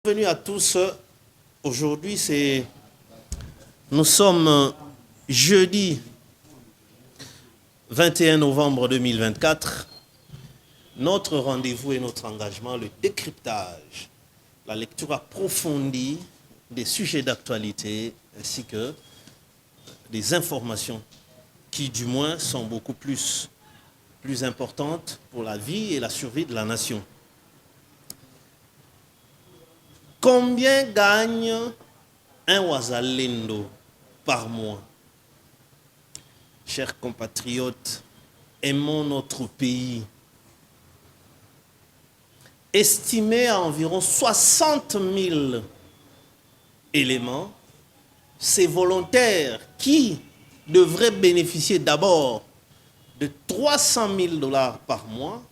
Bienvenue à tous. Aujourd'hui, nous sommes jeudi 21 novembre 2024. Notre rendez-vous et notre engagement, le décryptage, la lecture approfondie des sujets d'actualité ainsi que des informations qui, du moins, sont beaucoup plus importantes pour la vie et la survie de la nation. Combien gagne un Wazalendo par mois? Chers compatriotes, aimons notre pays. Estimé à environ 60 000 éléments, ces volontaires qui devraient bénéficier d'abord de 300 000 $ par mois,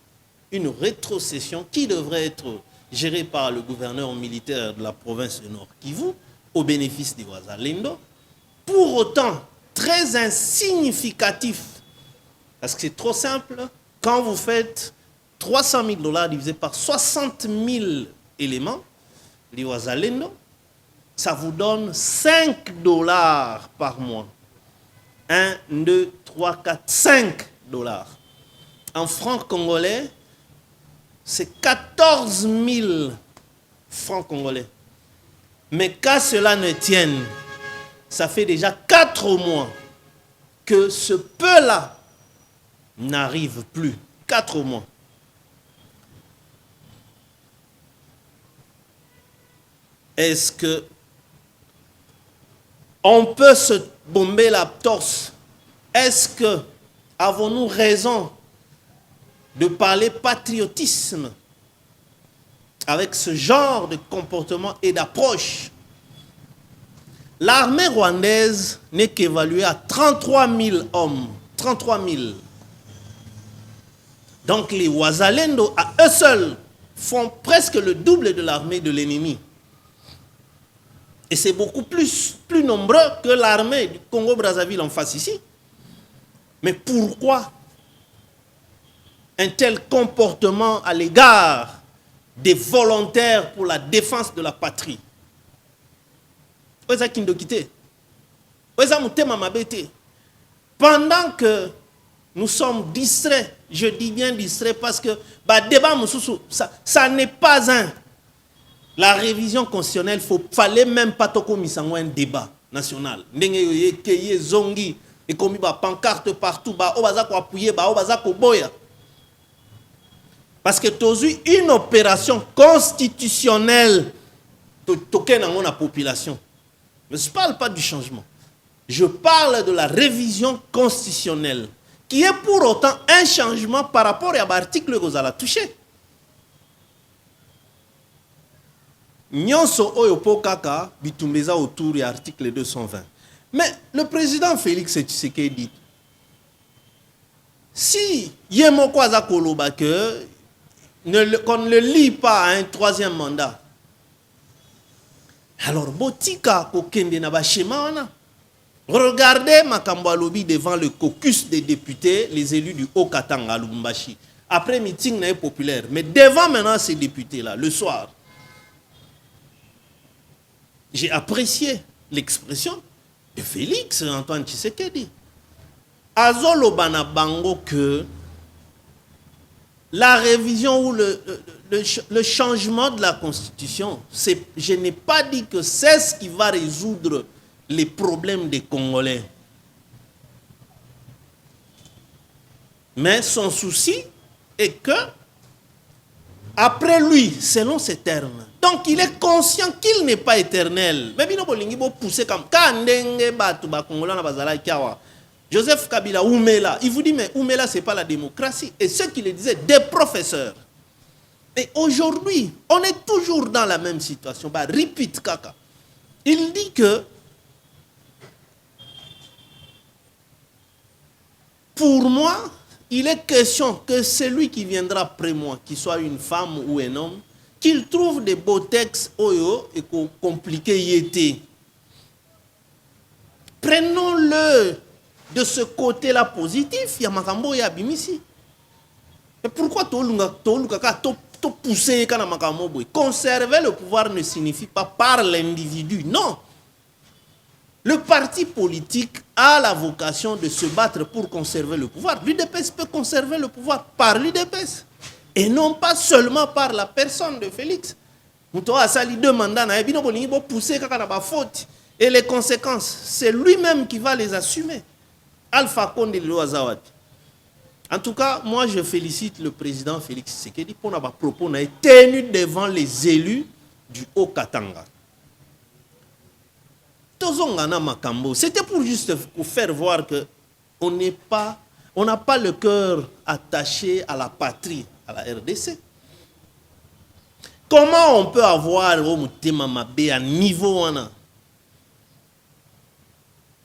une rétrocession qui devrait être géré par le gouverneur militaire de la province de Nord Kivu, au bénéfice des Wazalendo, pour autant très insignificatif, parce que c'est trop simple, quand vous faites 300 000 $ divisé par 60 000 éléments, les Wazalendo, ça vous donne 5 $ par mois. 1, 2, 3, 4, 5 $. En francs congolais, c'est 14 000 francs congolais. Mais qu'à cela ne tienne, ça fait déjà 4 mois que ce peu-là n'arrive plus. 4 mois. Est-ce que on peut se bomber la torse? Est-ce que avons-nous raison de parler patriotisme avec ce genre de comportement et d'approche? L'armée rwandaise n'est qu'évaluée à 33 000 hommes. 33 000. Donc les Wazalendo, à eux seuls, font presque le double de l'armée de l'ennemi. Et c'est beaucoup plus nombreux que l'armée du Congo-Brazzaville en face ici. Mais pourquoi un tel comportement à l'égard des volontaires pour la défense de la patrie? Pendant que nous sommes distraits, je dis bien distraits parce que débat, ça n'est pas la révision constitutionnelle, fallait même pas un débat national. Zongi et comme pancarte partout, parce que tu as eu une opération constitutionnelle dans la population. Mais je ne parle pas du changement. Je parle de la révision constitutionnelle, qui est pour autant un changement par rapport à l'article que vous allez toucher. Nyonso oyopo kaka bitumbeza autour de l'article 220. Mais le président Félix Tshisekedi dit, si Yemoko Azakoloba que qu'on ne le lie pas à un troisième mandat, alors botika kokende na ba schéma wana. Regardez makambo alobi devant le caucus des députés, les élus du Haut-Katanga Lubumbashi. Après meeting n'est populaire, mais devant maintenant ces députés là, le soir, j'ai apprécié l'expression de Félix Antoine Tshisekedi. Azoloba na bango que la révision ou le changement de la Constitution, je n'ai pas dit que c'est ce qui va résoudre les problèmes des Congolais. Mais son souci est que, après lui, selon ses termes, donc il est conscient qu'il n'est pas éternel. Mais bino bolingi bo pousser comme kandenge batu ba Congolais na bazala kiawa. Joseph Kabila Oumela, il vous dit mais Oumela c'est pas la démocratie, et ceux qui le disaient des professeurs. Et aujourd'hui, on est toujours dans la même situation. Bah repeat kaka. Il dit que pour moi, il est question que celui qui viendra après moi, qu'il soit une femme ou un homme, qu'il trouve des beaux textes oyo et compliqués yété. Prenons-le de ce côté-là positif, il y a makambo ya bimisi. Mais pourquoi pousser conserver le pouvoir ne signifie pas par l'individu, non. Le parti politique a la vocation de se battre pour conserver le pouvoir. L'UDPS peut conserver le pouvoir par l'UDPS et non pas seulement par la personne de Félix. Et les conséquences, c'est lui-même qui va les assumer. Alpha Condé Loazawad. En tout cas, moi je félicite le président Félix Tshisekedi pour avoir propos tenu devant les élus du Haut-Katanga. C'était pour juste pour faire voir que on n'a pas le cœur attaché à la patrie, à la RDC. Comment on peut avoir à niveau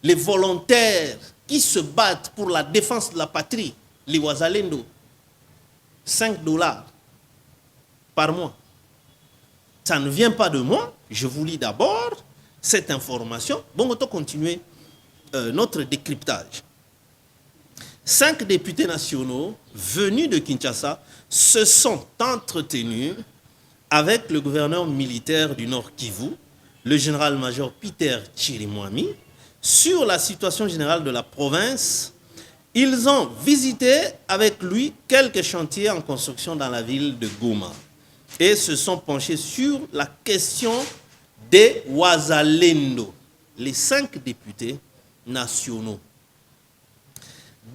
les volontaires qui se battent pour la défense de la patrie, les Wazalendo, $5 par mois. Ça ne vient pas de moi. Je vous lis d'abord cette information. Bon, on va continuer notre décryptage. 5 députés nationaux venus de Kinshasa se sont entretenus avec le gouverneur militaire du Nord Kivu, le général-major Peter Chirimwami, sur la situation générale de la province. Ils ont visité avec lui quelques chantiers en construction dans la ville de Goma et se sont penchés sur la question des Wazalendo, les 5 députés nationaux.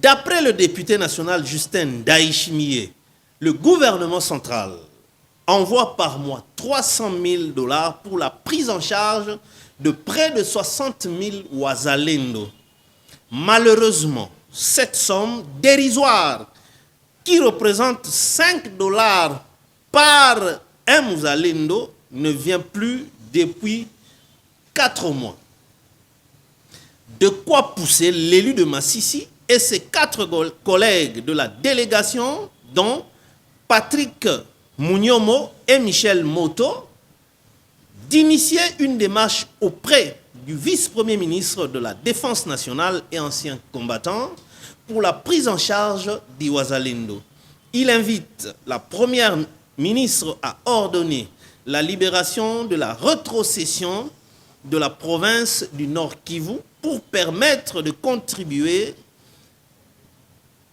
D'après le député national Justin Daishimie, le gouvernement central envoie par mois $300 000 pour la prise en charge de près de 60 000 Wazalendo. Malheureusement, cette somme dérisoire, qui représente $5 par un Wazalendo, ne vient plus depuis 4 mois. De quoi pousser l'élu de Massissi et ses 4 collègues de la délégation, dont Patrick Mouniomo et Michel Moto, d'initier une démarche auprès du vice-premier ministre de la Défense nationale et ancien combattant pour la prise en charge des Wazalendo. Il invite la première ministre à ordonner la libération de la rétrocession de la province du Nord Kivu pour permettre de contribuer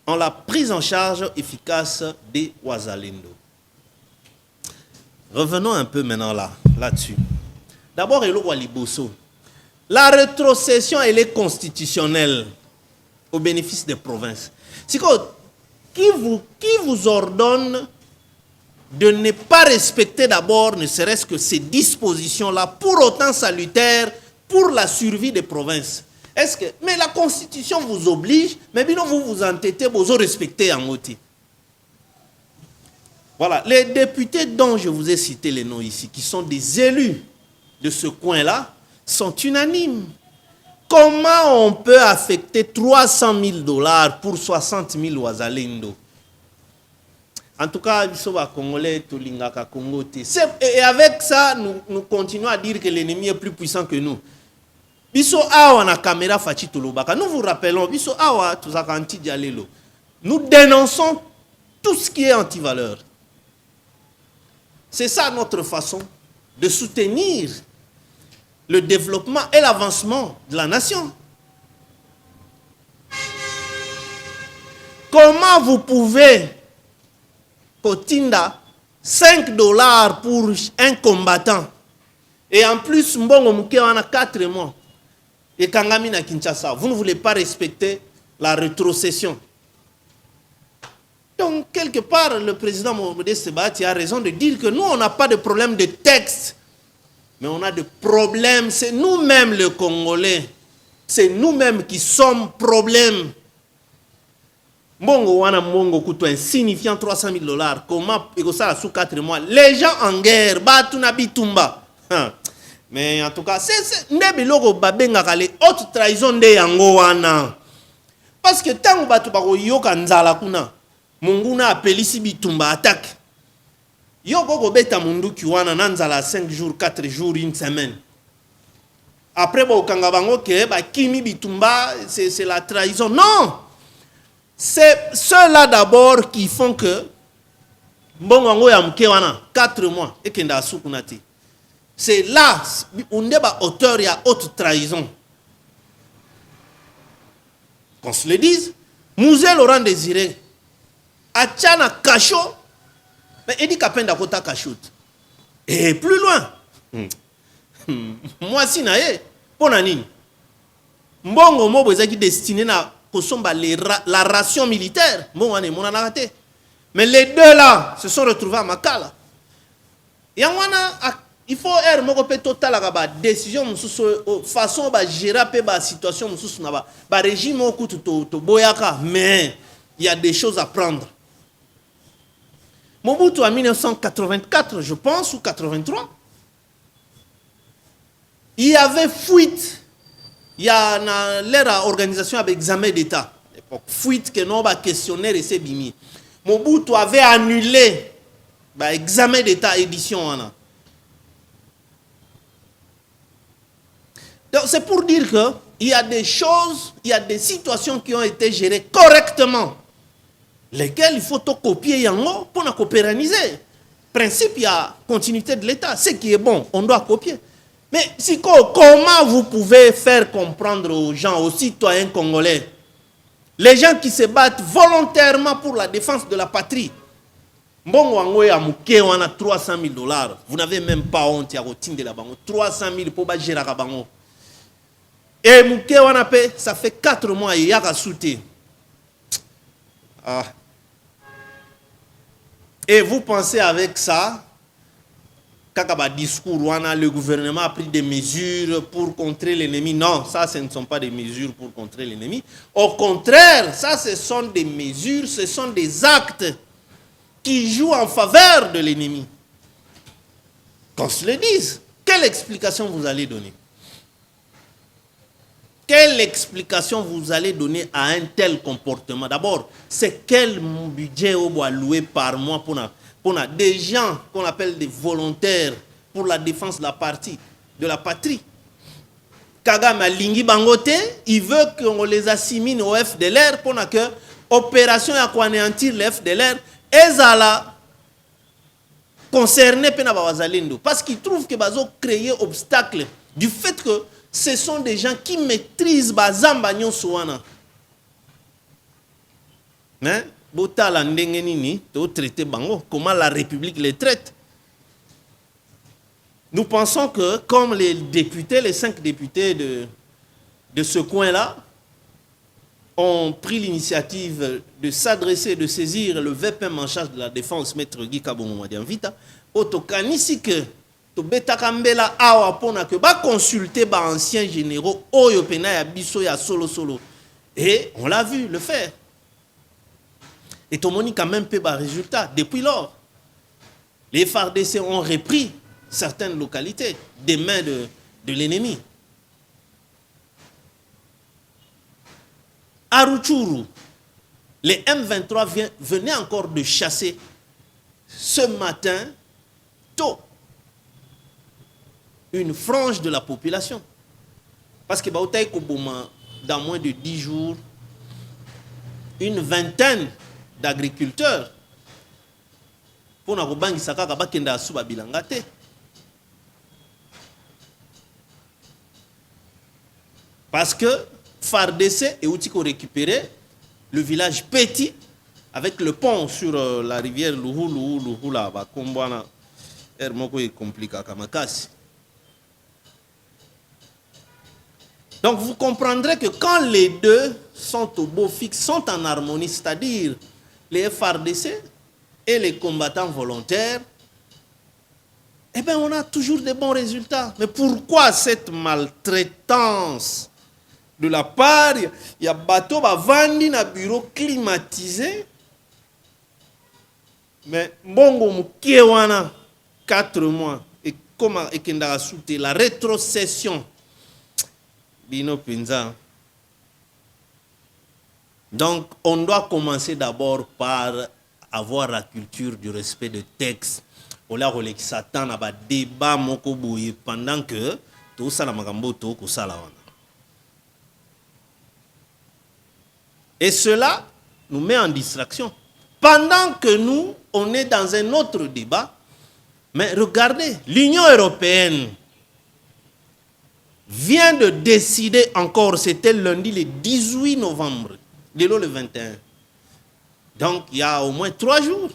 en la prise en charge efficace des Wazalendo. Revenons un peu maintenant là-dessus. D'abord, la rétrocession, elle est constitutionnelle au bénéfice des provinces. C'est qui vous ordonne de ne pas respecter d'abord, ne serait-ce que ces dispositions-là, pour autant salutaires pour la survie des provinces? Mais la Constitution vous oblige, mais bien vous vous entêtez, vous respectez en ôté. Voilà, les députés dont je vous ai cité les noms ici, qui sont des élus de ce coin-là, sont unanimes. Comment on peut affecter $300 000 pour 60 000 Wazalendo? En tout cas, Congolais, Congo. Et avec ça, nous continuons à dire que l'ennemi est plus puissant que nous. Biso awa na caméra fachi tolobaka. Nous vous rappelons, biso awa tuzaka anti dialelo. Nous dénonçons tout ce qui est anti-valeur. C'est ça notre façon de soutenir le développement et l'avancement de la nation. Comment vous pouvez Kotinda $5 pour un combattant et en plus mbongo muke wana 4 mois et Kangami na Kinshasa, vous ne voulez pas respecter la rétrocession? Donc quelque part le président Modeste Sebati a raison de dire que nous on n'a pas de problème de texte, mais on a des problèmes, c'est nous-mêmes les Congolais, c'est nous-mêmes qui sommes problème. Mbongo wana mbongo kuto insignifiant $300 000, comment ça sous 4 mois? Les gens en guerre, batuna bitumba. Mais en tout cas, c'est nebiloko babenga kale haute trahison de yango wana. Parce que tant batu bako yoka nzala kuna, munguna apelisi bitumba attaque. Yoko ko beta mundu ki wana nanzala 5 jours, 4 jours, une semaine. Après bo kanga bango ke ba kimi bitumba, c'est la trahison. Non! C'est ceux-là d'abord qui font que mbongo ngo ya mke wana 4 mois et kenda asukuna te. C'est là on est auteur ya haute trahison. Qu'on se le dise, Mouzé Laurent Désiré Achana Cachot, mais il dit qu'apenda kota Cachot. Et plus loin, moi si nae, pour nani, mbongo mobo ezaki destiné na kosomba la ration militaire, mbongo ane mona narate. Mais les deux là se sont retrouvés à Makala. Il faut être moko pe total la décision façon ba gérer pe ba situation mususu na ba régime oku to boyaka, mais il y a des choses à prendre. Mobutu en 1984, je pense, ou 83, il y avait fuite. Il y a leur organisation avec examen d'État. Fuite que non, questionnaire et c'est bimi. Mobutu avait annulé l'examen d'État édition. Donc c'est pour dire qu'il y a des choses, il y a des situations qui ont été gérées correctement, lesquelles il faut copier pour nous pérenniser. Principe, il y a continuité de l'État. Ce qui est bon, on doit copier. Mais comment vous pouvez faire comprendre aux gens, aux citoyens congolais, les gens qui se battent volontairement pour la défense de la patrie, mbongo wango ya muke wana $300,000, vous n'avez même pas honte ya kotinde la bango, 300,000 pour ba gérer bango. Et muke wana pe, ça fait 4 mois et yaka souté. Ah. Et vous pensez avec ça, quand discours, le gouvernement a pris des mesures pour contrer l'ennemi. Non, ça, ce ne sont pas des mesures pour contrer l'ennemi. Au contraire, ça, ce sont des mesures, ce sont des actes qui jouent en faveur de l'ennemi. Qu'on se le dise, quelle explication vous allez donner? Quelle explication vous allez donner à un tel comportement? D'abord, c'est quel budget on alloué par mois pour des gens qu'on appelle des volontaires pour la défense de la patrie. Kagame Lingi Bangote, il veut qu'on les assimile au FDLR pour que l'opération à anéantir le FDLR est concernée parce qu'ils trouvent que ils ont créé obstacle du fait que ce sont des gens qui maîtrisent Bazamba Nyonsoana. Mais Botala Ndengenini, traiter Bango, comment la République les traite. Nous pensons que, comme les députés, les 5 députés de ce coin-là, ont pris l'initiative de s'adresser, de saisir le VPM en charge de la défense, Maître Guy Kabongo Madianvita, Otokanisi que Tobeta Kambela Awa Pona que ba consulter ba anciens généraux, Oyo Pena ya Biso ya Solo. Et on l'a vu le faire. Et Tomoni quand même peu bas résultat. Depuis lors, les FARDC ont repris certaines localités des mains de l'ennemi. À Rutshuru, les M23 venaient encore de chasser ce matin tôt une frange de la population. Parce que dans moins de 10 jours, une vingtaine d'agriculteurs pour na kobangi sakaka bakenda asuba bilanga te. Parce que FARDC est outil qu'on récupérer le village petit avec le pont sur la rivière Luhu là ba kombwana ermoko est compliqué kamakasi. Donc vous comprendrez que quand les deux sont au beau fixe, sont en harmonie, c'est-à-dire les FARDC et les combattants volontaires, eh bien on a toujours de bons résultats. Mais pourquoi cette maltraitance de la part, il y a bateau va vendre dans bureau climatisé, mais bongo mukiewana 4 mois et comment et kenda souté la rétrocession bino pinza. Donc on doit commencer d'abord par avoir la culture du respect de texte. Ola rolek satan na ba débat moko boye pendant que tout ça la makambo to ko sala wana. Et cela nous met en distraction. Pendant que nous, on est dans un autre débat, mais regardez, l'Union européenne vient de décider encore, c'était lundi le 18 novembre, le 21. Donc il y a au moins 3 jours.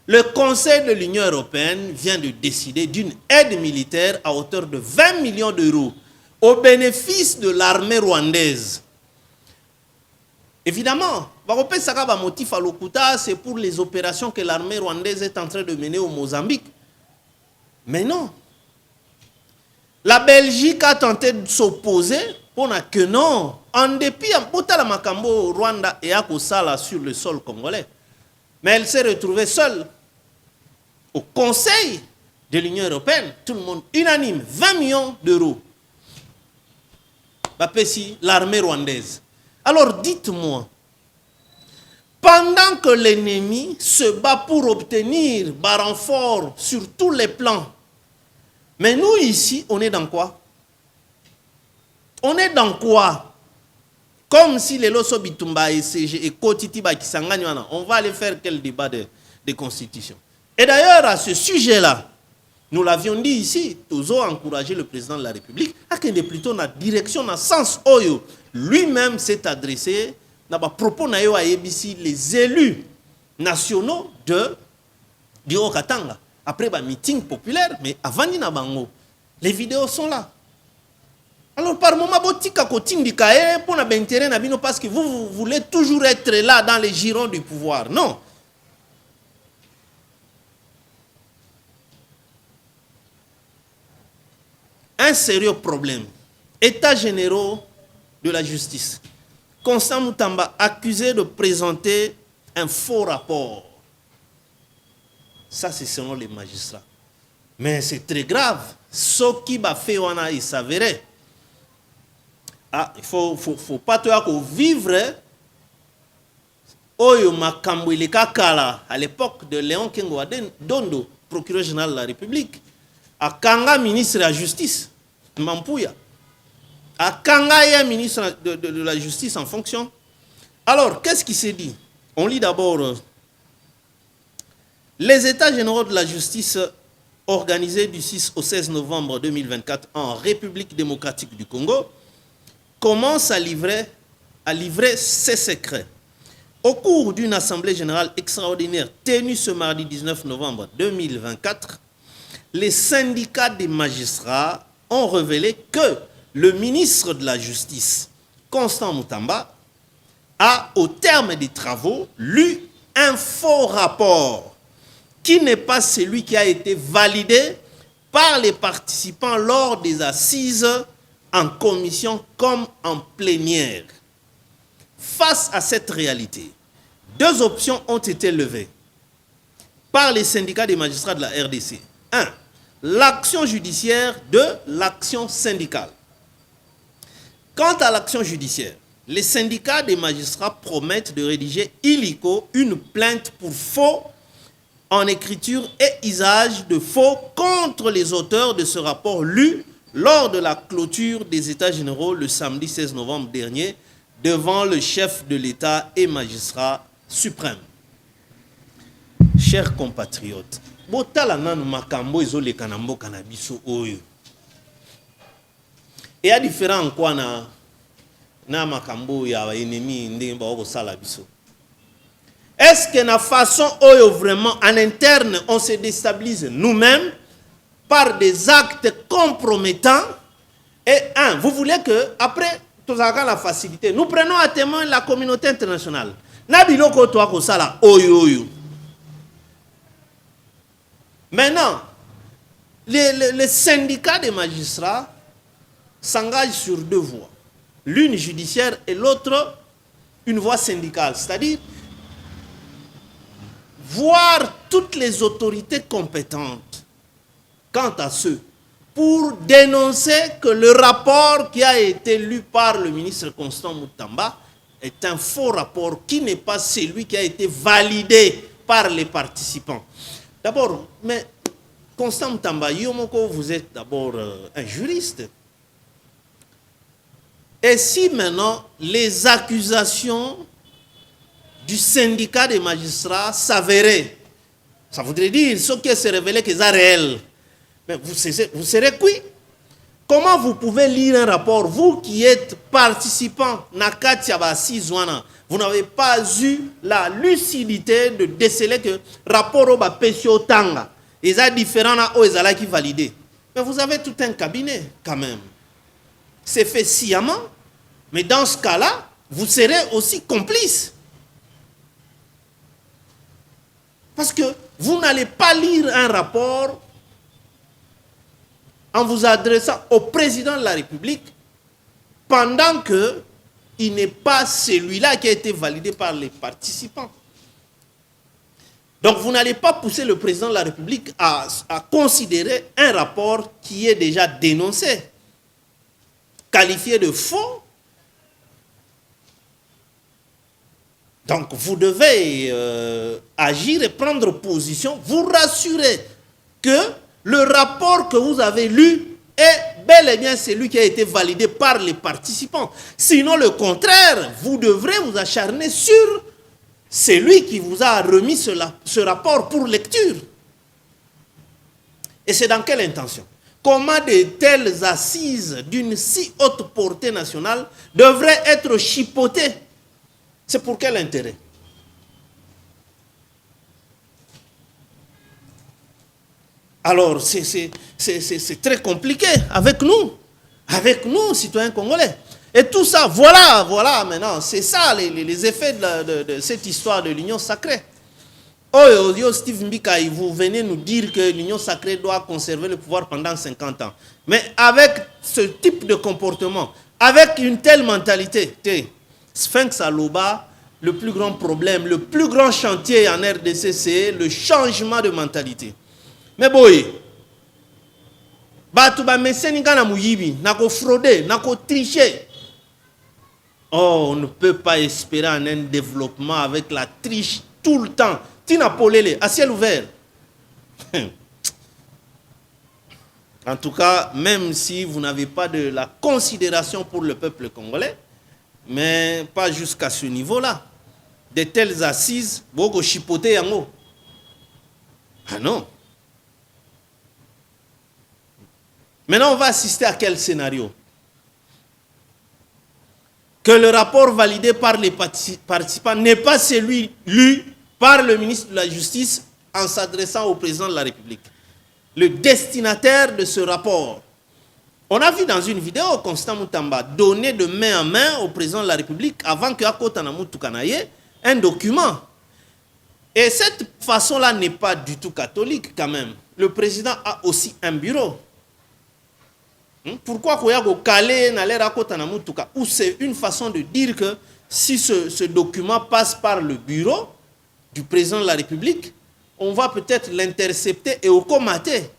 Le Conseil de l'Union européenne vient de décider d'une aide militaire à hauteur de 20 millions d'euros au bénéfice de l'armée rwandaise. Évidemment, c'est pour les opérations que l'armée rwandaise est en train de mener au Mozambique. Mais non. La Belgique a tenté de s'opposer pour que non. En dépit, la Makambo Rwanda et Akosala sur le sol congolais. Mais elle s'est retrouvée seule. Au Conseil de l'Union européenne, tout le monde unanime, 20 millions d'euros. L'armée rwandaise. Alors dites-moi, pendant que l'ennemi se bat pour obtenir un renfort sur tous les plans, mais nous ici, on est dans quoi? On est dans quoi? Comme si les Loso Bitumba et CG et Kotitiba qui s'engagent, on va aller faire quel débat de constitution? Et d'ailleurs, à ce sujet-là, nous l'avions dit ici, nous avons encouragé le président de la République à qu'il ait plutôt la direction dans le sens où lui-même s'est adressé, dans le propos à les élus nationaux du Haut-Katanga. Après un meeting populaire, mais avant Bango, les vidéos sont là. Alors par moment, parce que vous voulez toujours être là dans les girons du pouvoir. Non. Un sérieux problème. États généraux de la justice. Constant Moutamba accusé de présenter un faux rapport. Ça, c'est selon les magistrats. Mais c'est très grave. Ce qui va faire, il s'avérait. Ah, il faut pas toi vivre. Oyo Makambo Kala, à l'époque de Léon Kengo Dondo, procureur général de la République, à Kanga, ministre de la Justice, Mampouya, à Kanga, ministre de la Justice en fonction. Alors, qu'est-ce qui s'est dit? On lit d'abord les États généraux de la justice organisés du 6 au 16 novembre 2024 en République démocratique du Congo commencent à livrer ses secrets. Au cours d'une assemblée générale extraordinaire tenue ce mardi 19 novembre 2024, les syndicats des magistrats ont révélé que le ministre de la Justice, Constant Moutamba, a, au terme des travaux, lu un faux rapport qui n'est pas celui qui a été validé par les participants lors des assises en commission comme en plénière. Face à cette réalité, 2 options ont été levées par les syndicats des magistrats de la RDC. 1. L'action judiciaire, 2. L'action syndicale. Quant à l'action judiciaire, les syndicats des magistrats promettent de rédiger illico une plainte pour faux en écriture et usage de faux contre les auteurs de ce rapport lu lors de la clôture des États généraux le samedi 16 novembre dernier devant le chef de l'État et magistrat suprême. Chers compatriotes, il y a différents quoi na makambo ya ennemi ndenge ba sala biso. Est-ce que na façon oyo vraiment en interne on se déstabilise nous-mêmes par des actes compromettants? Et vous voulez que après tout ça la facilité, nous prenons à témoin la communauté internationale. Na biloko to ko sala oyo. Maintenant, les syndicats des magistrats s'engagent sur 2 voies. L'une judiciaire et l'autre une voie syndicale. C'est-à-dire voir toutes les autorités compétentes quant à ceux pour dénoncer que le rapport qui a été lu par le ministre Constant Moutamba est un faux rapport qui n'est pas celui qui a été validé par les participants. D'abord, mais Constant Moutamba, Yomoko, vous êtes d'abord un juriste. Et si maintenant les accusations du syndicat des magistrats s'avérait, ça voudrait dire ce qui s'est révélé que c'est réel, mais vous serez cuit. Comment vous pouvez lire un rapport, vous qui êtes participant, vous n'avez pas eu la lucidité de déceler que le rapport au Bapesio Tanga est différent de qui validé. Mais vous avez tout un cabinet quand même. C'est fait sciemment, mais dans ce cas-là, vous serez aussi complice. Parce que vous n'allez pas lire un rapport en vous adressant au président de la République pendant qu'il n'est pas celui-là qui a été validé par les participants. Donc vous n'allez pas pousser le président de la République à considérer un rapport qui est déjà dénoncé, qualifié de faux. Donc vous devez agir et prendre position, vous rassurer que le rapport que vous avez lu est bel et bien celui qui a été validé par les participants. Sinon, le contraire, vous devrez vous acharner sur celui qui vous a remis ce rapport pour lecture. Et c'est dans quelle intention? Comment de telles assises d'une si haute portée nationale devraient être chipotées? C'est pour quel intérêt? Alors, c'est très compliqué avec nous, citoyens congolais. Et tout ça, voilà maintenant, c'est ça les effets de cette histoire de l'union sacrée. Oh, Steve Mbika, vous venez nous dire que l'union sacrée doit conserver le pouvoir pendant 50 ans. Mais avec ce type de comportement, avec une telle mentalité, Sphinx Aloba, le plus grand problème, le plus grand chantier en RDC, c'est le changement de mentalité. Mais boy, Batouba Messeninga na muyibi, nako frauder, nako tricher. Oh, on ne peut pas espérer un développement avec la triche tout le temps. Tina Polele, à ciel ouvert. En tout cas, même si vous n'avez pas de la considération pour le peuple congolais, mais pas jusqu'à ce niveau-là. De telles assises, beaucoup chipoter yango. Ah non. Maintenant, on va assister à quel scénario? Que le rapport validé par les participants n'est pas celui lu par le ministre de la Justice en s'adressant au président de la République. Le destinataire de ce rapport. On a vu dans une vidéo Constant Moutamba donner de main en main au président de la République avant que Akotanamou Tukanaye un document. Et cette façon-là n'est pas du tout catholique quand même. Le président a aussi un bureau. Pourquoi Koyago Kale n'a l'air à ou c'est une façon de dire que si ce document passe par le bureau du président de la République, on va peut-être l'intercepter et au comater.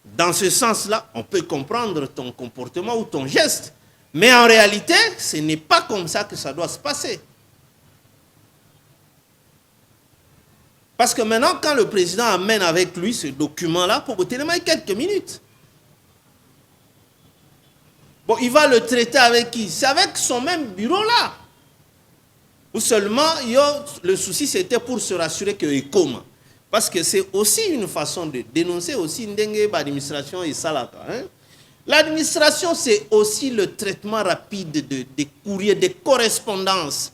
Dans ce sens-là, on peut comprendre ton comportement ou ton geste. Mais en réalité, ce n'est pas comme ça que ça doit se passer. Parce que maintenant, quand le président amène avec lui ce document-là, pour tenir quelques minutes, bon, il va le traiter avec qui? C'est avec son même bureau-là. Ou seulement, le souci, c'était pour se rassurer qu'il est comme. Parce que c'est aussi une façon de dénoncer aussi une administration et salaka. L'administration, c'est aussi le traitement rapide des courriers, des correspondances.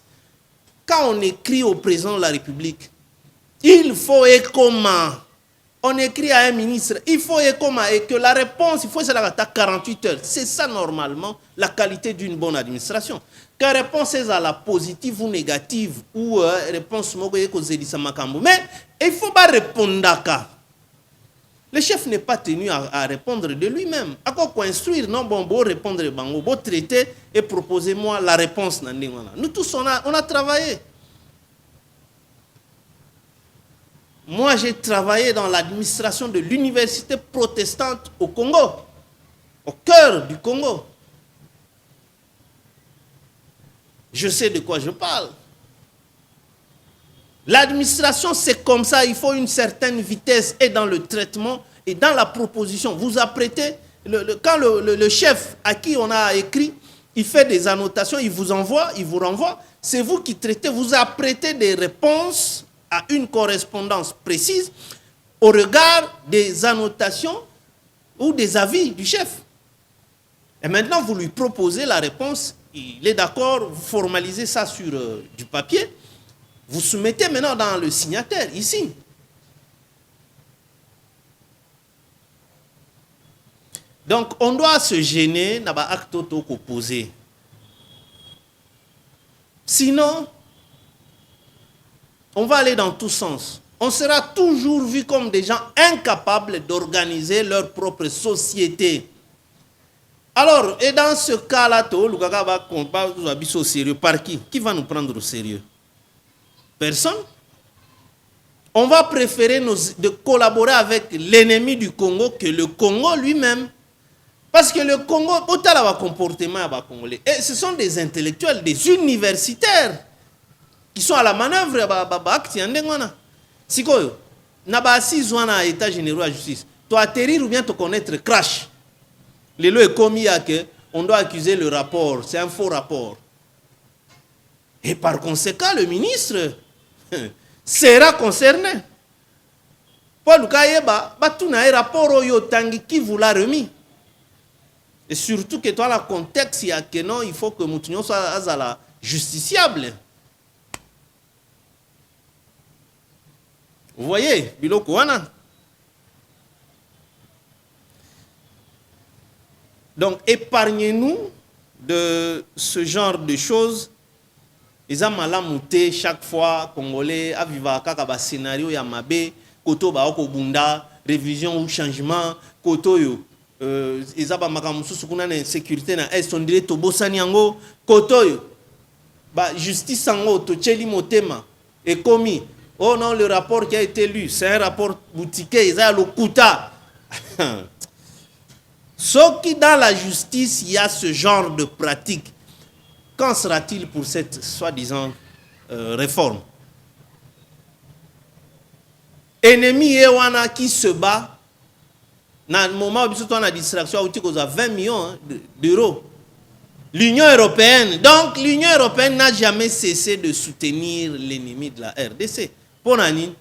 Quand on écrit au président de la République, il faut et comment. On écrit à un ministre, il faut et comment, et que la réponse, il faut se la 48 heures. C'est ça normalement la qualité d'une bonne administration. Que la réponse est à la positive ou négative, ou réponse mais il ne faut pas répondre à ça. Le chef n'est pas tenu à répondre de lui-même. À quoi instruire? Non, bon, répondre, bon, traiter et proposez-moi la réponse. Nous tous, on a travaillé. Moi, j'ai travaillé dans l'administration de l'université protestante au Congo, au cœur du Congo. Je sais de quoi je parle. L'administration, c'est comme ça, il faut une certaine vitesse et dans le traitement et dans la proposition. Vous apprêtez, quand le chef à qui on a écrit il fait des annotations, il vous envoie, il vous renvoie. C'est vous qui traitez, vous apprêtez des réponses à une correspondance précise au regard des annotations ou des avis du chef. Et maintenant, vous lui proposez la réponse, il est d'accord, vous formalisez ça sur du papier, vous soumettez maintenant dans le signataire, ici. Donc, on doit se gêner dans l'acte opposé. Sinon, on va aller dans tous sens. On sera toujours vu comme des gens incapables d'organiser leur propre société. Alors, et dans ce cas-là, Lukaka va au sérieux. Par qui? Qui va nous prendre au sérieux? Personne. On va préférer de collaborer avec l'ennemi du Congo que le Congo lui-même. Parce que le Congo, autant le comportement congolais. Et ce sont des intellectuels, des universitaires qui sont à la manœuvre. Si quoi, n'a si à état général de la justice. Tu atterrir ou bien te connaître crash. Le lot est commis à que on doit accuser le rapport. C'est un faux rapport. Et par conséquent, le ministre sera concerné. Paul Kayeba, tout n'a un rapport qui vous l'a remis. Et surtout que dans le contexte, il faut que Moutounion soit justiciable. Vous voyez, Biloko Wana. Donc, épargnez-nous de ce genre de choses. Ils ont mal mouté chaque fois, Congolais, à vivre à scénario, il y a Mabé, Koto Baoko Bunda, révision ou changement, Koto yo. Ils ont une sécurité dans l'Est, on dirait Tobo Sanyango, Koto yo. Justice Sango, Tocheli Motema, et commis. Oh non, le rapport qui a été lu, c'est un rapport boutiqué, ils ont le Kouta. Sauf que dans la justice, il y a ce genre de pratique. Qu'en sera-t-il pour cette soi-disant réforme? Ennemi Ewana qui se bat, dans le moment où on a distraction, on a 20 millions d'euros. L'Union européenne, donc l'Union européenne n'a jamais cessé de soutenir l'ennemi de la RDC. Pour Nani,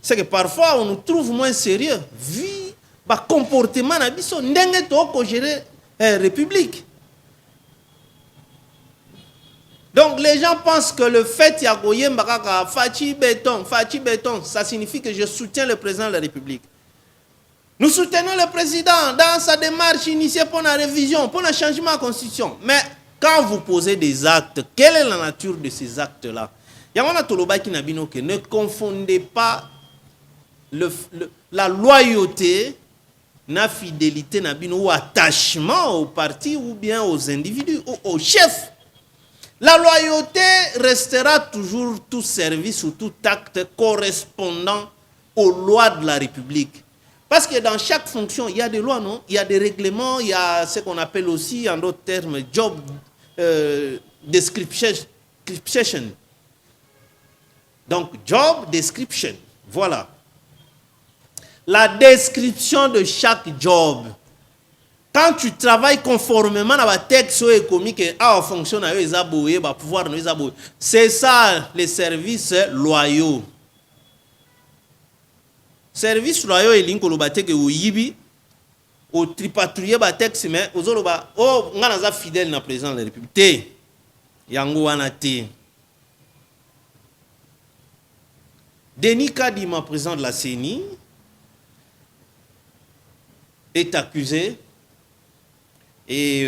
c'est que parfois on nous trouve moins sérieux, vu le comportement de gérer la République. Donc les gens pensent que le fait qu'il y a Fachi Béton, ça signifie que je soutiens le président de la République. Nous soutenons le président dans sa démarche initiée pour la révision, pour le changement de la Constitution. Mais quand vous posez des actes, quelle est la nature de ces actes-là? Ne confondez pas la loyauté, la fidélité ou attachement au parti ou bien aux individus, au chef. La loyauté restera toujours tout service ou tout acte correspondant aux lois de la République. Parce que dans chaque fonction, il y a des lois, non? Il y a des règlements, il y a ce qu'on appelle aussi, en d'autres termes, job description. Donc, job description, voilà. La description de chaque job. Quand tu travailles conformément à la texte économique et à la fonction, c'est ça les services loyaux. Services loyaux et linkolo bateke ou yibi au tripatouiller ba texte mais aux autres oh ngana fidèle na président de la République te yango wana te. Denis Kadima, président de la CENI, est accusé et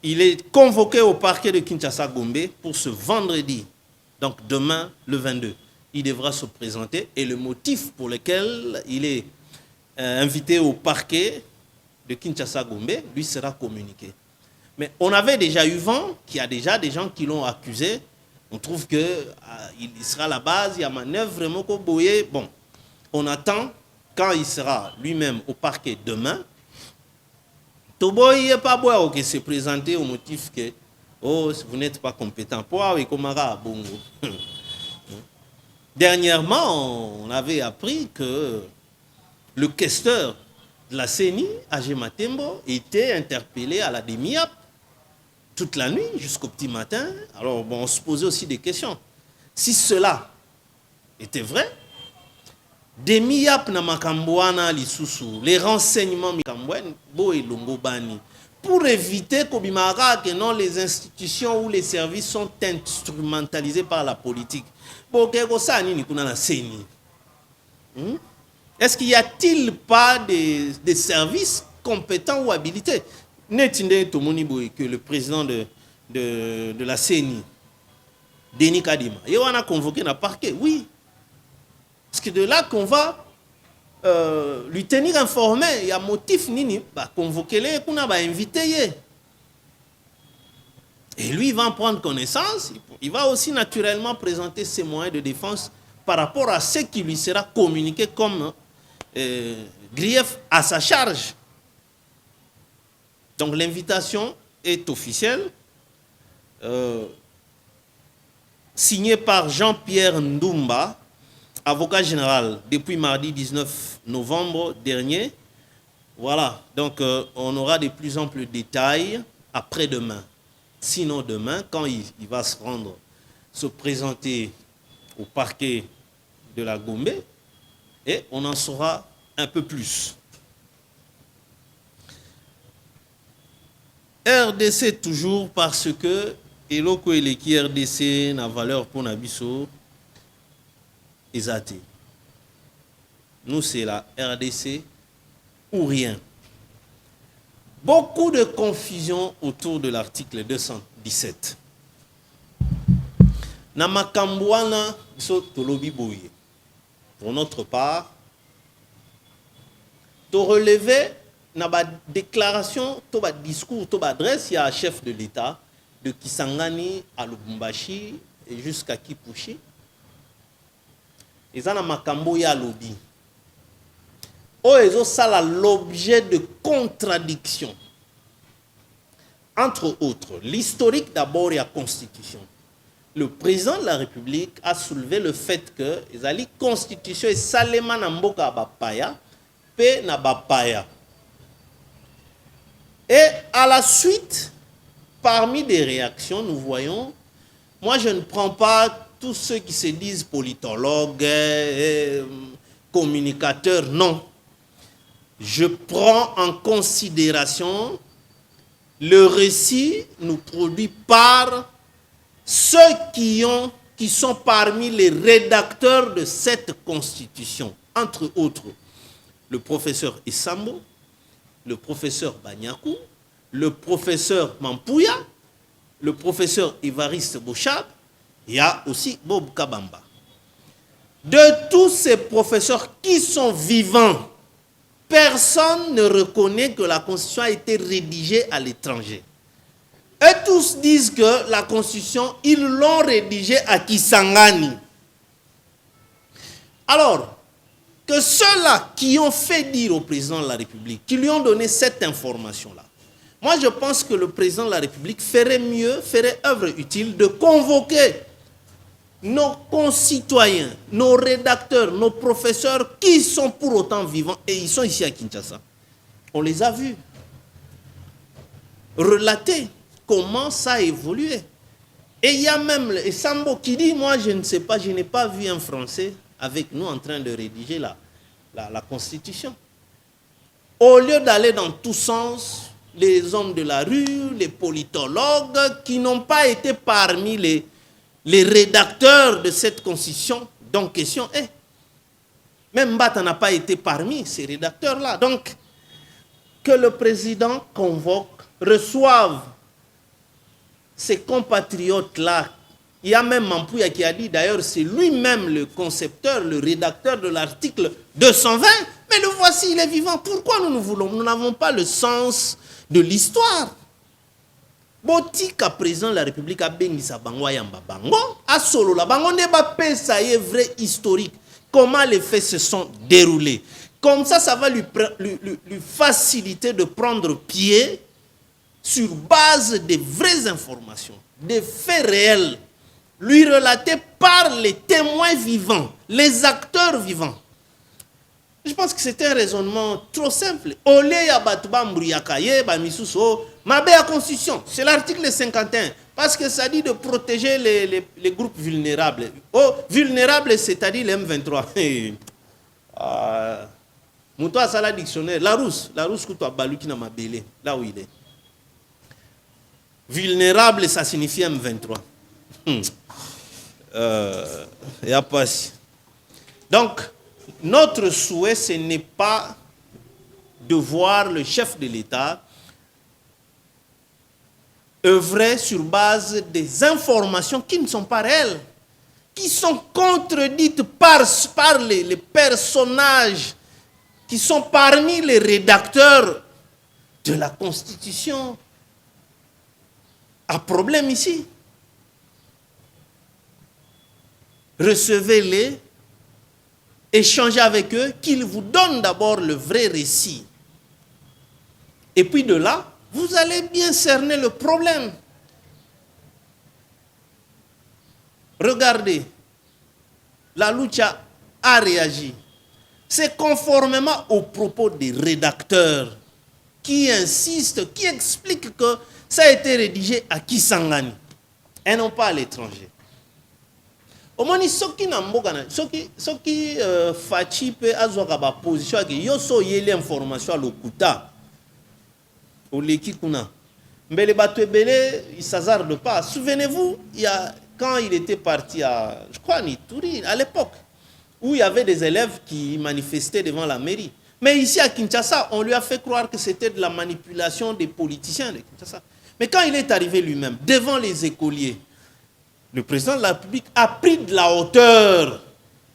il est convoqué au parquet de Kinshasa-Gombe pour ce vendredi, donc demain le 22. Il devra se présenter et le motif pour lequel il est invité au parquet de Kinshasa-Gombe lui sera communiqué. Mais on avait déjà eu vent qu'il y a déjà des gens qui l'ont accusé. On trouve qu'il sera à la base, il y a manœuvre vraiment boyé. Bon, on attend quand il sera lui-même au parquet demain. Toboy n'est pas boire qui se présenter au motif que oh, vous n'êtes pas compétent. Pour et Komara Bongo. Dernièrement, on avait appris que le questeur de la CENI, Agé Matembo, était interpellé à la DEMIAP. toute la nuit jusqu'au petit matin. Alors, bon, on se posait aussi des questions. Si cela était vrai, des miyap na makambouana lisusu, les renseignements mikambouane, bo et longo bani, pour éviter que non, les institutions ou les services sont instrumentalisés par la politique. Bon, est-ce qu'il y a-t-il pas des services compétents ou habilités? N'est-il que le président de la CENI, Denis Kadima, il a convoqué le parquet, oui. Parce que de là qu'on va lui tenir informé, il y a motif nini, bah, convoquer les, qu'on a invité. Et lui, il va en prendre connaissance, il va aussi naturellement présenter ses moyens de défense par rapport à ce qui lui sera communiqué comme grief à sa charge. Donc l'invitation est officielle, signée par Jean-Pierre Ndoumba, avocat général depuis mardi 19 novembre dernier. Voilà, donc on aura de plus amples détails après-demain. Sinon demain, quand il va se présenter au parquet de la Gombe, et on en saura un peu plus. RDC toujours parce que eloko eleki RDC na valeur pour Nabiso Ezate. Nous c'est la RDC ou rien. Beaucoup de confusion autour de l'article 217. Namakambouana biso tolobi boye. Pour notre part, de relever na ba déclaration, to ba discours, to ba adresse, il y a un chef de l'État de Kisangani à Lubumbashi et jusqu'à Kipushi. Ils ont un makambo ya lobby. Ils ont l'objet de contradiction. Entre autres, l'historique d'abord et la Constitution. Le président de la République a soulevé le fait que la Constitution est salement namboka bapaya, pe na bapaya. Et à la suite, parmi des réactions, nous voyons, moi je ne prends pas tous ceux qui se disent politologues, communicateurs, non. Je prends en considération le récit nous produit par ceux qui sont parmi les rédacteurs de cette constitution, entre autres le professeur Essambo, le professeur Banyakou, le professeur Mampouya, le professeur Évariste Bochab, il y a aussi Bob Kabamba. De tous ces professeurs qui sont vivants, personne ne reconnaît que la Constitution a été rédigée à l'étranger. Et tous disent que la Constitution, ils l'ont rédigée à Kisangani. Alors, que ceux-là qui ont fait dire au président de la République, qui lui ont donné cette information-là, moi je pense que le président de la République ferait mieux, ferait œuvre utile de convoquer nos concitoyens, nos rédacteurs, nos professeurs qui sont pour autant vivants et ils sont ici à Kinshasa. On les a vus relater comment ça a évolué. Et il y a même Sambo qui dit, moi je ne sais pas, je n'ai pas vu un Français avec nous en train de rédiger la Constitution. Au lieu d'aller dans tous sens, les hommes de la rue, les politologues qui n'ont pas été parmi les rédacteurs de cette Constitution, donc question est, même Mbata n'a pas été parmi ces rédacteurs-là. Donc, que le président convoque, reçoive ces compatriotes-là. Il y a même Mampouya qui a dit, d'ailleurs, c'est lui-même le concepteur, le rédacteur de l'article 220. Mais le voici, il est vivant. Pourquoi nous n'avons pas le sens de l'histoire? Botika président de la République a bengisa bango yamba bango a solo la bango ne ba pesa est vrai historique comment les faits se sont déroulés. Comme ça va lui faciliter de prendre pied sur base des vraies informations, des faits réels, lui relatés par les témoins vivants, les acteurs vivants. Je pense que c'est un raisonnement trop simple. Ole ya batuba mburiakaye ba misuso Ma belle constitution, c'est l'article 51. Parce que ça dit de protéger les groupes vulnérables. Oh, vulnérables, c'est-à-dire les M23. Moutoua Sala dictionnaire, la rousse que tu as balu qui n'a ma belé, là où il est. Vulnérable, ça signifie M23. Y a pas. Donc, notre souhait, ce n'est pas de voir le chef de l'État œuvrer sur base des informations qui ne sont pas réelles, qui sont contredites par les personnages qui sont parmi les rédacteurs de la Constitution. Un problème ici. Recevez-les, échangez avec eux, qu'ils vous donnent d'abord le vrai récit. Et puis de là, vous allez bien cerner le problème. Regardez, la Lucha a réagi. C'est conformément aux propos des rédacteurs qui insistent, qui expliquent que ça a été rédigé à Kisangani et non pas à l'étranger. Au moins, ceux qui Fachi peut avoir une position, ils ont l'information à l'Okuta. Au Lekikuna. Mais les bateaux belés, ils ne s'hasardent pas. Souvenez-vous, quand il était parti à, je crois, Nituri, à l'époque, où il y avait des élèves qui manifestaient devant la mairie. Mais ici à Kinshasa, on lui a fait croire que c'était de la manipulation des politiciens de Kinshasa. Mais quand il est arrivé lui-même, devant les écoliers, le président de la République a pris de la hauteur.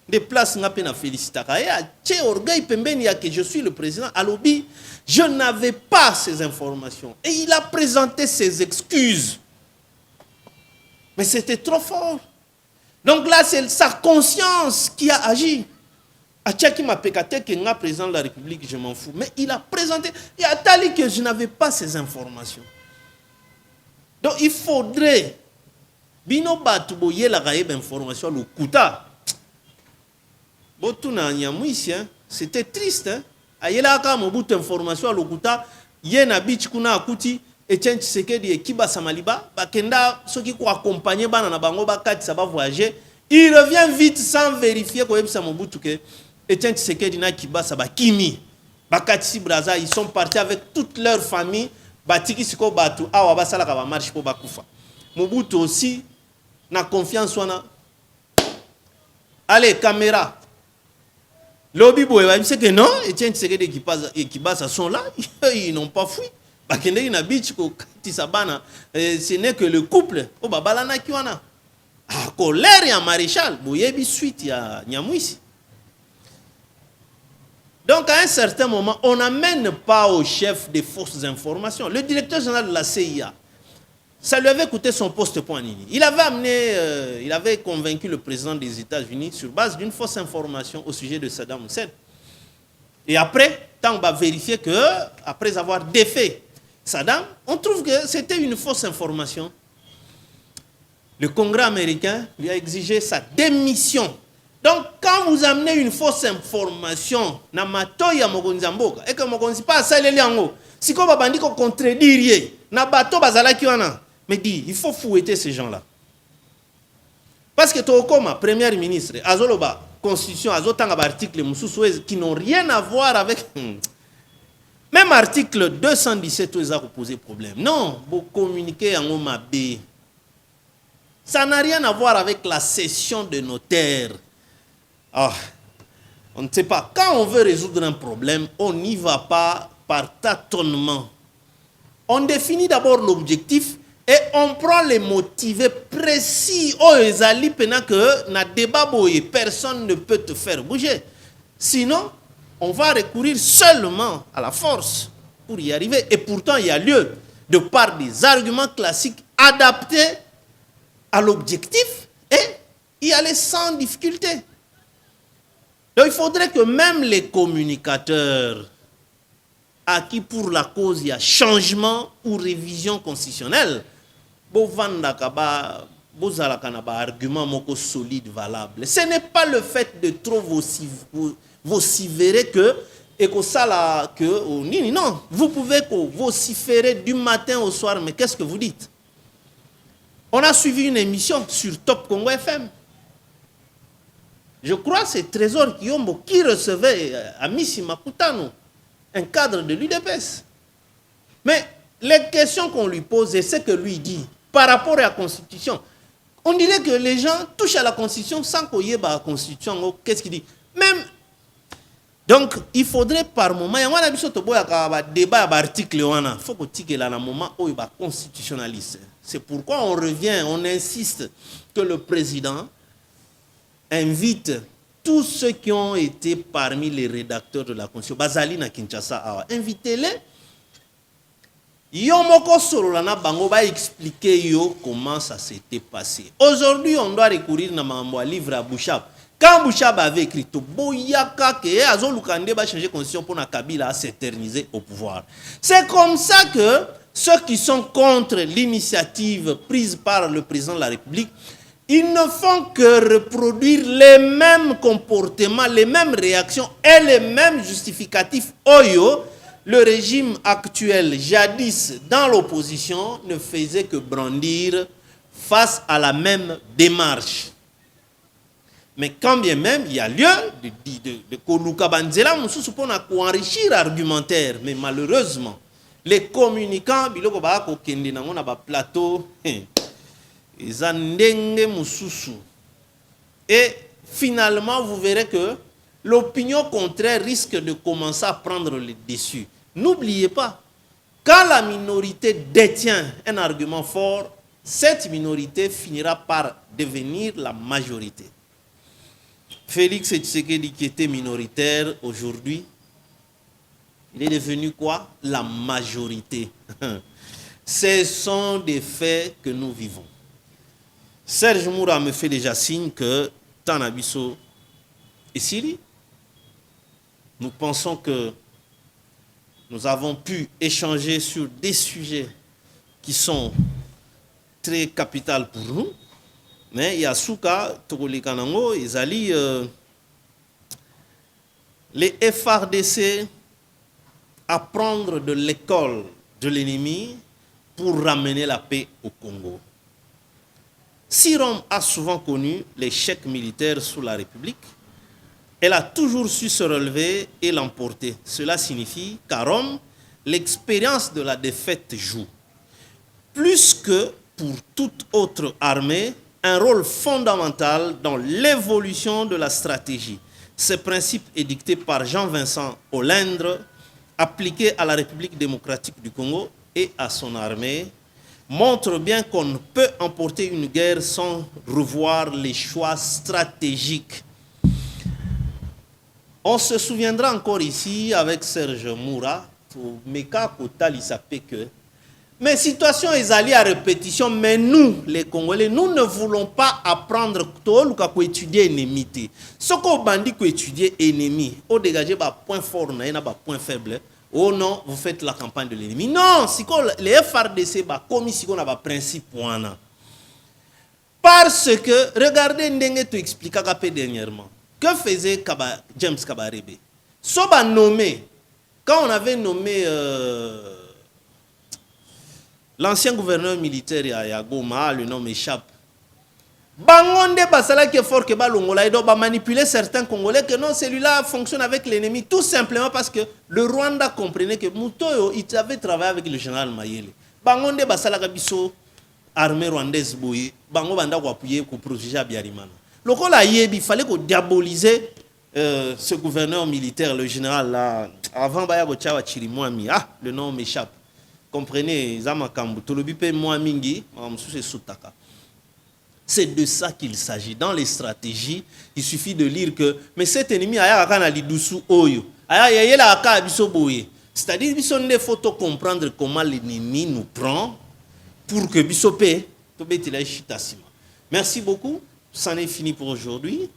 Des places n'a pas félicité. Que je suis le président. À l'Obi, je n'avais pas ces informations. Et il a présenté ses excuses. Mais c'était trop fort. Donc là, c'est sa conscience qui a agi. Achaki m'a pécaté que nga président de la République, je m'en fous. Mais il a présenté. Il a tali que je n'avais pas ces informations. Donc il faudrait. Bino batu boye la gaïbe information le kuta. Botuna nyamwisi, c'était triste. Ayela ka mobutu information le kuta. Yena bichi kuna akuti. Etienne Tshisekedi et Kiba Samaliba, bakenda ceux qui ko accompagner bana na bango bakati ça va voyager, il revient vite sans vérifier ko yebisa Mobutu que Etienne Tshisekedi na Kiba ça ba kimi. Bakati si Braza, ils sont partis avec toute leur famille, batiki siko batu awa basala ka ba marche po bakufa. Mobutu aussi na confiance wana. Allez caméra. Lobby boy, il sait que non, Etienne Tshisekedi et Kiba ça sont là, ils n'ont pas fui. Ce n'est que le couple. Colère et maréchal. Suite à Nyamwisi. Donc à un certain moment, on n'amène pas au chef des forces d'information. Le directeur général de la CIA, ça lui avait coûté son poste pour Nini. Il avait convaincu le président des États-Unis sur base d'une fausse information au sujet de Saddam Hussein. Et après, tant on va vérifier que, après avoir défait Saddam, on trouve que c'était une fausse information. Le Congrès américain lui a exigé sa démission. Donc, quand vous amenez une fausse information, na matoya mogonzamboka, et que mogonzi pas saleli yango, si ko babandi ko contredire, na bato bazala kiwana, mais dit, il faut fouetter ces gens-là. Parce que Tokoma, premier ministre, azoloba constitution, azotanga ba article mususu qui n'ont rien à voir avec même article 217 où ils ont posé problème. Non, vous communiquez en OMAB. Ça n'a rien à voir avec la cession de notaire. Ah, on ne sait pas. Quand on veut résoudre un problème, on n'y va pas par tâtonnement. On définit d'abord l'objectif et on prend les motifs précis. Oh, ezali pena que na débat boye, personne ne peut te faire bouger. Sinon, on va recourir seulement à la force pour y arriver. Et pourtant, il y a lieu, de par des arguments classiques adaptés à l'objectif et y aller sans difficulté. Donc, il faudrait que même les communicateurs à qui pour la cause il y a changement ou révision constitutionnelle, argument solide, valable. Ce n'est pas le fait de trop vociférer que Et que ça là, que non, vous pouvez vociférer du matin au soir, mais qu'est-ce que vous dites? On a suivi une émission sur Top Congo FM. Je crois que c'est Trésor Kiyombo qui recevait Amissi Makutano, un cadre de l'UDPS. Mais les questions qu'on lui pose et ce que lui dit par rapport à la Constitution, on dirait que les gens touchent à la Constitution sans qu'il y ait la Constitution. Qu'est-ce qu'il dit? Même. Donc, il faudrait par moment, il y a un débat d'article, il faut que tu aies un moment où il va constitutionnaliser. C'est pourquoi on revient, on insiste que le président invite tous ceux qui ont été parmi les rédacteurs de la Constitution, Bazali na Kinshasa, invitez-les. Yomoko Sorolana Bango va expliquer comment ça s'était passé. Aujourd'hui, on doit recourir à un livre à Bouchab. Quand Bouchab avait écrit tout, Boyaka ke Azolukande va changer constitution pour na Kabila s'éterniser au pouvoir. C'est comme ça que ceux qui sont contre l'initiative prise par le président de la République, ils ne font que reproduire les mêmes comportements, les mêmes réactions et les mêmes justificatifs. Oyo, le régime actuel, jadis dans l'opposition, ne faisait que brandir face à la même démarche. Mais quand bien même, il y a lieu de Koluka Banzela, pour enrichir l'argumentaire. Mais malheureusement, les communicants, biloko ba ko kende nango na ba plateau, et finalement, vous verrez que l'opinion contraire risque de commencer à prendre le dessus. N'oubliez pas, quand la minorité détient un argument fort, cette minorité finira par devenir la majorité. Félix Tshisekedi, qui était minoritaire aujourd'hui, il est devenu quoi? La majorité. Ce sont des faits que nous vivons. Serge Moura me fait déjà signe que Tanabiso est Syrie. Nous pensons que nous avons pu échanger sur des sujets qui sont très capitaux pour nous. Mais il y a Souka, Togolikanango, Izali, les FRDC apprendre de l'école de l'ennemi pour ramener la paix au Congo. Si Rome a souvent connu l'échec militaire sous la République, elle a toujours su se relever et l'emporter. Cela signifie qu'à Rome, l'expérience de la défaite joue. Plus que pour toute autre armée, un rôle fondamental dans l'évolution de la stratégie. Ce principe est dicté par Jean-Vincent Olindre, appliqué à la République démocratique du Congo et à son armée, montre bien qu'on ne peut emporter une guerre sans revoir les choix stratégiques. On se souviendra encore ici avec Serge Moura, pour Meka Kotali s'appelle que. Mais situation est allée à répétition, mais nous, les Congolais, nous ne voulons pas apprendre à étudier l'ennemi. Ce qu'on bandit qu'on étudier l'ennemi, on dégage un point fort, un point faible. Oh non, vous faites la campagne de l'ennemi. Non, si les FRDC, comme si on a un principe. Parce que, regardez, Ndenge te explique dernièrement. Que faisait James Kabarebe? Soba nommé, quand on avait nommé l'ancien gouverneur militaire à Goma, le nom m'échappe. Bangonde basala qui est fort que balongola et donc manipuler certains Congolais que non, celui-là fonctionne avec l'ennemi tout simplement parce que le Rwanda comprenait que Mutoyo il avait travaillé avec le général Mayele. Bangonde basala kabiso armée rwandaise boye, bango banda ko appuyer pour protéger Abiyarimana. Lokola yebi, il fallait qu'on diaboliser ce gouverneur militaire, le général là, avant Baya Gochawa Chirimwami. Ah, le nom m'échappe. Comprenez, Zamakambu, Tolobipe Mwamingi, Mamsou Soutaka. C'est de ça qu'il s'agit. Dans les stratégies, il suffit de lire que, mais cet ennemi, c'est-à-dire qu'il faut comprendre comment l'ennemi nous prend pour que Bissopé, merci beaucoup. C'en est fini pour aujourd'hui.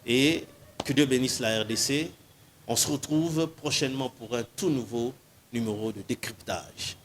Et que Dieu bénisse la RDC. On se retrouve prochainement pour un tout nouveau numéro de décryptage.